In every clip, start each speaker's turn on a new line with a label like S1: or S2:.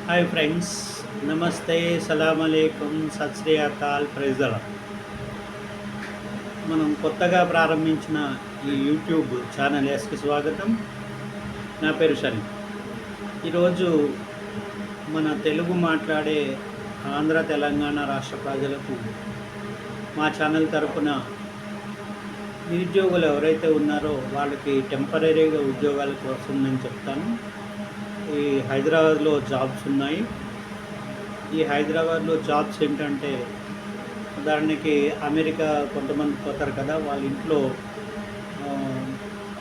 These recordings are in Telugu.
S1: హాయ్ ఫ్రెండ్స్, నమస్తే, సలాం అలైకుం, సత్ శ్రీ అకాల్, ప్రైజ్ అలా. మనం కొత్తగా ప్రారంభించిన ఈ యూట్యూబ్ ఛానల్ ఎస్కి స్వాగతం. నా పేరు షని. ఈరోజు మన తెలుగు మాట్లాడే ఆంధ్ర తెలంగాణ రాష్ట్ర ప్రజలకు మా ఛానల్ తరపున నిరుద్యోగులు ఎవరైతే ఉన్నారో వాళ్ళకి టెంపరీగా ఉద్యోగాల కోసం నేను చెప్తాను. ఈ హైదరాబాద్లో జాబ్స్ ఉన్నాయి. ఈ హైదరాబాద్లో జాబ్స్ ఏంటంటే, ఉదాహరణకి అమెరికా కొంతమంది పోతారు కదా, వాళ్ళ ఇంట్లో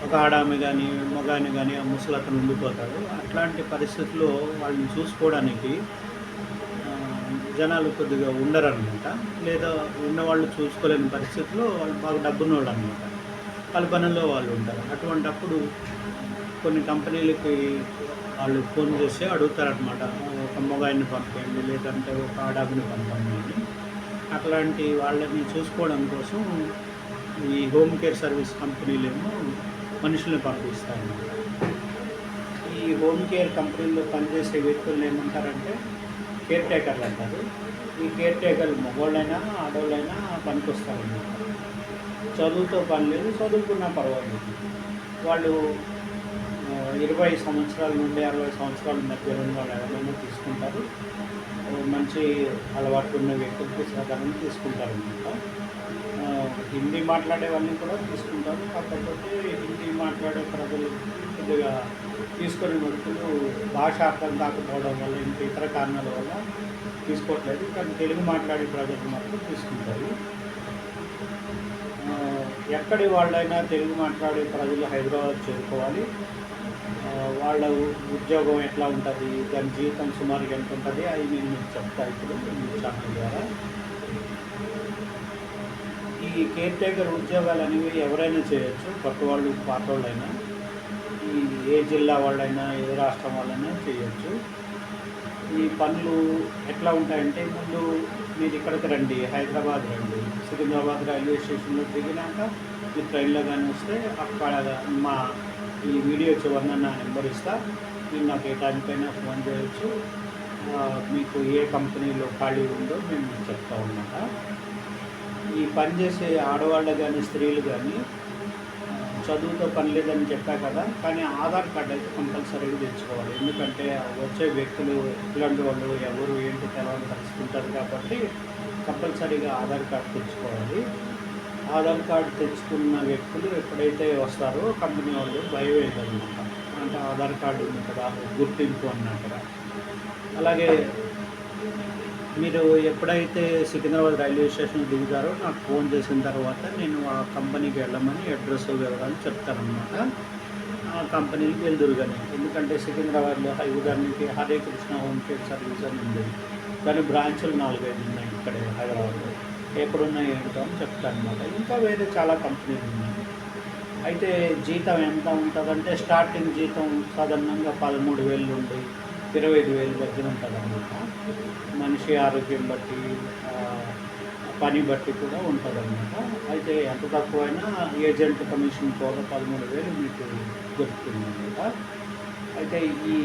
S1: ఒక ఆడామె కానీ మగాని కానీ ఆ ముసలతను ఉండిపోతాడు. అట్లాంటి పరిస్థితుల్లో వాళ్ళని చూసుకోవడానికి జనాలు కొద్దిగా ఉండరనమాట. లేదా ఉన్నవాళ్ళు చూసుకోలేని పరిస్థితుల్లో వాళ్ళు బాగా డబ్బున్నోళ్ళు అనమాట. వాళ్ళ పనుల్లో వాళ్ళు ఉంటారు. అటువంటప్పుడు కొన్ని కంపెనీలకి వాళ్ళు ఫోన్ చేసి అడుగుతారనమాట, ఒక మొగాయిని పంపేయండి, లేదంటే ఒక ఆడామిని పంపండి అని. అట్లాంటి వాళ్ళని చూసుకోవడం కోసం ఈ హోమ్ కేర్ సర్వీస్ కంపెనీలేమో మనుషుల్ని పంపిస్తాయి. ఈ హోమ్ కేర్ కంపెనీలో పనిచేసే వ్యక్తులను ఏమంటారంటే కేర్ టేకర్లు అంటారు. ఈ కేర్ టేకర్లు మగవాళ్ళైనా ఆడవాళ్ళైనా పనికొస్తారన్నమాట. చదువుతో పని లేదు, చదువుకున్నా పర్వాలేదు. వాళ్ళు 20 సంవత్సరాల నుండి 60 సంవత్సరాల మధ్యలో ఉన్న వాళ్ళు ఎవరైనా తీసుకుంటారు. మంచి అలవాట్లు ఉన్న వ్యక్తులకి సాధారణంగా తీసుకుంటారనమాట. హిందీ మాట్లాడే వాళ్ళని కూడా తీసుకుంటారు. కాకపోతే హిందీ మాట్లాడే ప్రజలు కొద్దిగా తీసుకునే వ్యక్తులు భాష అర్థం కాకపోవడం వల్ల, ఇంకా ఇతర కారణాల వల్ల తీసుకోవట్లేదు. కానీ తెలుగు మాట్లాడే ప్రజలు మాత్రం తీసుకుంటారు. ఎక్కడి వాళ్ళైనా తెలుగు మాట్లాడే ప్రజలు హైదరాబాద్ చేరుకోవాలి. వాళ్ళ ఉద్యోగం ఎట్లా ఉంటుంది, దాని జీవితం సుమారుగా ఎంత ఉంటుంది, అది నేను మీకు చెప్తా ఇప్పుడు ఈ ఛానల్ ద్వారా. ఈ కేర్ టేకర్ ఉద్యోగాలు అనేవి ఎవరైనా చేయొచ్చు, కొత్త వాళ్ళు పాత వాళ్ళైనా, ఏ జిల్లా వాళ్ళైనా ఏ రాష్ట్రం వాళ్ళైనా చేయొచ్చు. ఈ పనులు ఎట్లా ఉంటాయంటే, ముందు మీరు ఇక్కడికి రండి, హైదరాబాద్ రండి. సికింద్రాబాద్ రైల్వే స్టేషన్లో దిగినాక మీరు ట్రైన్లో కానీ వస్తే అక్కడ మా ఈ వీడియో చివరిన నా నెంబర్ ఇస్తా. మీరు నాకు ఏ టైంకైనా ఫోన్ చేయొచ్చు. మీకు ఏ కంపెనీలో ఖాళీ ఉందో మేము మీకు చెప్తా ఉన్నమాట. ఈ పని చేసే ఆడవాళ్ళు కానీ స్త్రీలు కానీ చదువుతో పని లేదని చెప్పా కదా, కానీ ఆధార్ కార్డు అయితే కంపల్సరీగా తెచ్చుకోవాలి. ఎందుకంటే వచ్చే వ్యక్తులు ఇలాంటి వాళ్ళు ఎవరు ఏంటి తెలవని తెలుసుకుంటారు కాబట్టి కంపల్సరీగా ఆధార్ కార్డు తెచ్చుకోవాలి. ఆధార్ కార్డు తెచ్చుకున్న వ్యక్తులు ఎప్పుడైతే వస్తారో కంపెనీ వాళ్ళు భయం వేయదన్నమాట. అంటే ఆధార్ కార్డు ఉంది కదా, గుర్తింపు అన్నట్టుగా. అలాగే మీరు ఎప్పుడైతే సికింద్రాబాద్ రైల్వే స్టేషన్ దిగుతారో నాకు ఫోన్ చేసిన తర్వాత నేను ఆ కంపెనీకి వెళ్ళమని అడ్రస్ వివరాలు చెప్తానమాట. ఆ కంపెనీకి వెళ్దురు కానీ, ఎందుకంటే సికింద్రాబాద్లో ఉదాహరణకి Hare Krishna home care service అని ఉంది. దాని బ్రాంచులు 4-5 ఉన్నాయి ఇక్కడే హైదరాబాద్లో. ఎక్కడున్నాయి ఏంటో అని చెప్తాను అనమాట. ఇంకా వేరే చాలా కంపెనీలు ఉన్నాయి. అయితే జీతం ఎంత ఉంటుందంటే, స్టార్టింగ్ జీతం సాధారణంగా 13,000 నుండి 25,000 మధ్యన ఉంటుందన్నమాట. మనిషి ఆరోగ్యం బట్టి, పని బట్టి కూడా ఉంటుందన్నమాట. అయితే ఎంత తక్కువైనా ఏజెంట్ కమిషన్ కూడా 13,000 మీకు దొరుకుతుందన్నమాట. అయితే ఈ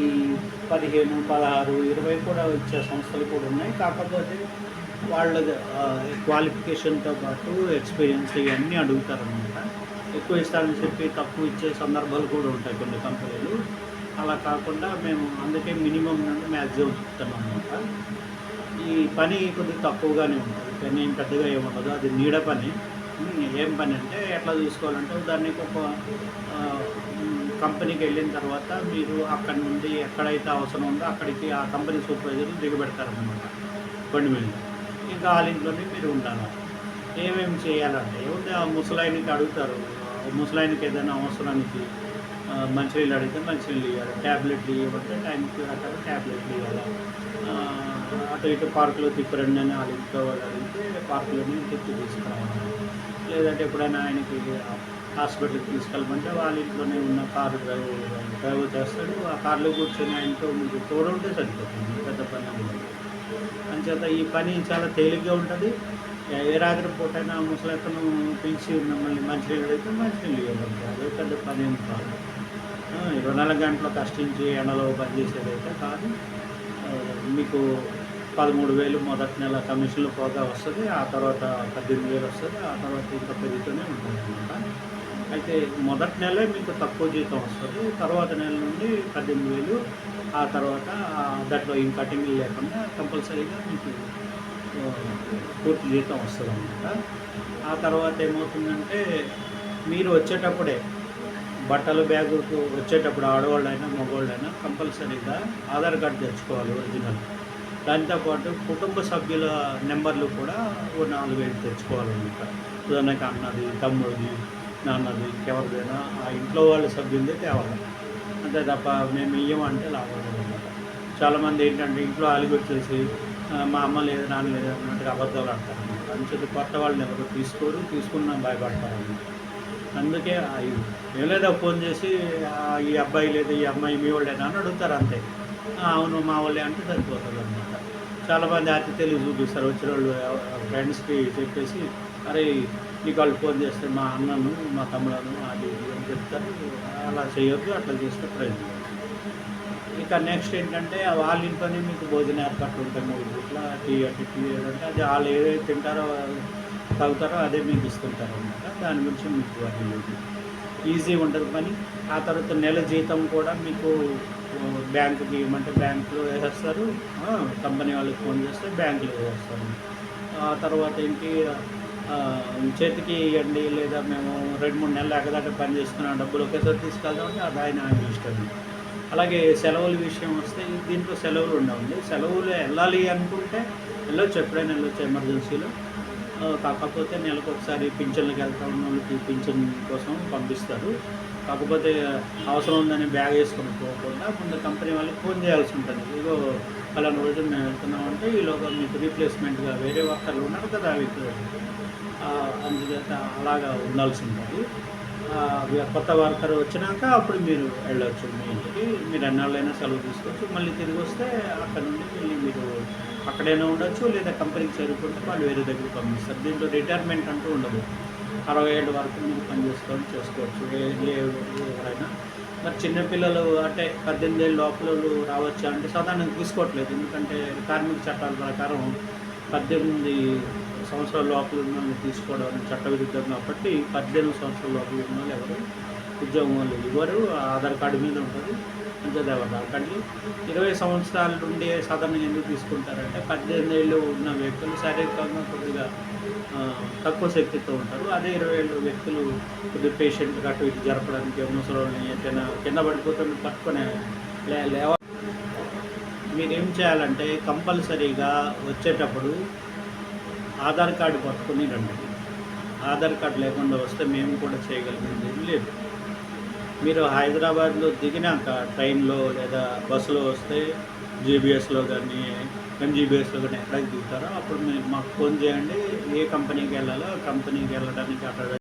S1: 15, 16, 20 కూడా ఇచ్చే సంస్థలు కూడా ఉన్నాయి. కాకపోతే వాళ్ళ క్వాలిఫికేషన్తో పాటు ఎక్స్పీరియన్స్ ఇవన్నీ అడుగుతారనమాట. ఎక్కువ ఇస్తారని చెప్పి తక్కువ ఇచ్చే సందర్భాలు కూడా ఉంటాయి కొన్ని కంపెనీలు. అలా కాకుండా మేము అందుకే మినిమం నుండి మ్యాక్సిమం చెప్తాం అనమాట. ఈ పని కొద్దిగా తక్కువగానే ఉంటుంది, పని ఏం పెద్దగా ఏముండదు. అది నీడ పని. ఏం పని అంటే ఎట్లా చూసుకోవాలంటే, దానికి ఒక కంపెనీకి వెళ్ళిన తర్వాత మీరు అక్కడి నుండి ఎక్కడైతే అవసరం ఉందో అక్కడికి ఆ కంపెనీ సూపర్వైజర్లు దిగబెడతారనమాట బండి మీద. ఇంకా వాళ్ళ ఇంట్లోనే మీరు ఉండాలి. ఏమేమి చేయాలంటే ఏముంది, ఆ ముసలాయనకి అడుగుతారు. ముసలాయనకి ఏదైనా అవసరానికి మంచినీళ్ళు అడిగితే మంచినీళ్ళు ఇవ్వాలి, ట్యాబ్లెట్లు ఇవ్వమంటే టైంకి అక్కడ ట్యాబ్లెట్లు ఇవ్వాలి. అటు ఇటు పార్కులో తిప్పరండి అని వాళ్ళ ఇంట్లో వాళ్ళు అడిగితే పార్కులోనే తిప్పి తీసుకురావాలి. లేదంటే ఎప్పుడైనా ఆయనకి హాస్పిటల్కి తీసుకెళ్ళమంటే వాళ్ళ ఇంట్లోనే ఉన్న కారు డ్రైవ్ చేస్తాడు. ఆ కార్లో కూర్చొని ఆయనతో మీకు తోడు ఉంటే సరిపోతుంది, పెద్ద పని ఉండదు. అంచేత ఈ పని చాలా తేలిగ్గా ఉంటుంది. ఏ రాత్రి పూటైనా ముసలతను పిలిచి మిమ్మల్ని మంచినీళ్ళు అడిగితే మంచినీళ్ళు ఇవ్వగలుగుతారు. అదే పెద్ద పని ఏం కాదు. 24 గంటలు కష్టించి ఎండలో పనిచేసేదైతే కాదు. మీకు 13,000 మొదటి నెల కమిషన్లు పోగా వస్తుంది. ఆ తర్వాత 18,000 వస్తుంది. ఆ తర్వాత ఇంకా పెరుగుతూనే ఉంటుందన్నమాట. అయితే మొదటి నెలే మీకు తక్కువ జీతం వస్తుంది. తర్వాత నెల నుండి 18,000, ఆ తర్వాత దాంట్లో ఏం కటింగ్లు లేకుండా కంపల్సరీగా మీకు పూర్తి జీతం వస్తుందన్నమాట. ఆ తర్వాత ఏమవుతుందంటే మీరు వచ్చేటప్పుడే బట్టల బ్యాగుకు వచ్చేటప్పుడు ఆడవాళ్ళైనా మగవాళ్ళైనా కంపల్సరీగా ఆధార్ కార్డు తెచ్చుకోవాలి ఒరిజినల్. దాంతోపాటు కుటుంబ సభ్యుల నెంబర్లు కూడా ఓ 4-5 తెచ్చుకోవాలన్నమాట. ఉదాహరణకి అన్నది, తమ్ముడిది, నాన్నది, ఎవరిదైనా ఆ ఇంట్లో వాళ్ళ సభ్యులదే తేవాలి. అంతే తప్ప మేము ఇయ్యమంటే లాభం లేదన్నమాట. చాలామంది ఏంటంటే ఇంట్లో అలిగొచ్చేసి మా అమ్మ లేదు, నాన్న లేదు అన్నట్టుగా అబద్ధాలు ఆడతారన్నమాట. అంచేది కొత్త వాళ్ళని ఎవరు తీసుకోరు, తీసుకున్నా భయపడతారన్నమాట. అందుకే ఏం లేదా ఫోన్ చేసి ఈ అబ్బాయి లేదు, ఈ అమ్మాయి మీ వాళ్ళేనా అని అడుగుతారు అంతే. అవును మా వాళ్ళే అంటే సరిపోతుంది అనమాట. చాలామంది అతిథులు చూపిస్తారు వచ్చిన వాళ్ళు ఫ్రెండ్స్కి చెప్పేసి, అరే నీకు వాళ్ళు ఫోన్ చేస్తే మా అన్నను, మా తమ్ములను అది ఇది అని చెప్తారు. అలా చేయొద్దు, అట్లా చేస్తే ప్రయోజనం. ఇక నెక్స్ట్ ఏంటంటే వాళ్ళ ఇంట్లోనే మీకు భోజన ఏర్పాట్లు ఉంటాయి. 3 పూట్ల టీ అంటే టీ అంటే అది వాళ్ళు ఏదైతే తింటారో తాగుతారో అదే మీకు ఇస్తుంటారు అనమాట. దాని గురించి మీకు అది ఈజీ ఉంటుంది పని. ఆ తర్వాత నెల జీతం కూడా మీకు బ్యాంకుకి ఇవ్వమంటే బ్యాంకులో వేసేస్తారు. కంపెనీ వాళ్ళకి ఫోన్ చేస్తే బ్యాంకులో వేసేస్తారు. ఆ తర్వాత ఏంటి చేతికి ఇవ్వండి లేదా మేము 2-3 నెలలు ఎగదాట పని చేసుకున్న డబ్బులు ఒకేసారి తీసుకెళ్దామంటే అది ఆయన ఇష్టం. అలాగే సెలవుల విషయం వస్తే దీంట్లో సెలవులు ఉండవండి. సెలవులు వెళ్ళాలి అనుకుంటే వెళ్ళొచ్చు, ఎప్పుడైనా వెళ్ళొచ్చు ఎమర్జెన్సీలో. కాకపోతే నెలకు ఒకసారి పింఛన్లకు వెళ్తా ఉన్న వాళ్ళకి పింఛన్ కోసం పంపిస్తారు. కాకపోతే అవసరం ఉందని బ్యాగ్ వేసుకొని పోకుండా ముందు కంపెనీ వాళ్ళకి ఫోన్ చేయాల్సి ఉంటుంది. ఇదిగో పలానా రోజు మేము వెళ్తున్నామంటే ఈలోగా మీకు రీప్లేస్మెంట్గా వేరే వర్కర్లు ఉన్నారు కదా అందుచేత అలాగా ఉండాల్సి ఉంటుంది. కొత్త వర్కర్ వచ్చినాక అప్పుడు మీరు వెళ్ళొచ్చు మీ ఇంటికి. మీరు ఎన్నాళ్ళైనా సెలవు తీసుకోవచ్చు. మళ్ళీ తిరిగి వస్తే అక్కడ నుండి మళ్ళీ మీరు అక్కడైనా ఉండొచ్చు, లేదా కంపెనీకి చేరుకుంటే వాళ్ళు వేరే దగ్గరికి పంపిస్తారు. దీంట్లో రిటైర్మెంట్ అంటూ ఉండదు. 60 ఏళ్ళ వరకు మీరు పని చేసుకోవచ్చు ఎవరైనా. మరి చిన్నపిల్లలు అంటే 18 ఏళ్ళ లోపల రావచ్చా అంటే సాధారణంగా తీసుకోవట్లేదు. ఎందుకంటే కార్మిక చట్టాల ప్రకారం 18 సంవత్సరాల లోపల ఉన్న వాళ్ళు తీసుకోవడం చట్టవిరుద్ధం కాబట్టి 18 సంవత్సరాల లోపల ఉన్న వాళ్ళు ఎవరు ఉద్యోగం వాళ్ళు ఇవ్వరు. ఆధార్ కార్డు మీద ఉంటుంది. అంతే కానీ 20 సంవత్సరాల నుండి సాధారణంగా ఎందుకు తీసుకుంటారంటే 18 ఏళ్ళు ఉన్న వ్యక్తులు శారీరకంగా కొద్దిగా తక్కువ శక్తితో ఉంటారు. అదే 20 ఏళ్ళ వ్యక్తులు కొద్దిగా పేషెంట్గా అటు ఇటు జరపడానికి ముసలోని ఏదైనా కింద పడిపోతున్న పట్టుకునే లేవ. మీరేం చేయాలంటే కంపల్సరీగా వచ్చేటప్పుడు ఆధార్ కార్డు పట్టుకుని రండి. ఆధార్ కార్డు లేకుండా వస్తే మేము కూడా చేయగలిగింది ఏం లేదు. మీరు హైదరాబాద్లో దిగినాక ట్రైన్లో లేదా బస్సులో వస్తే జీబీఎస్లో కానీ ఎంజీబీఎస్లో కానీ ఎక్కడికి దిగుతారో అప్పుడు మీరు మాకు ఫోన్ చేయండి. ఏ కంపెనీకి వెళ్ళాలో ఆ కంపెనీకి వెళ్ళడానికి అక్కడ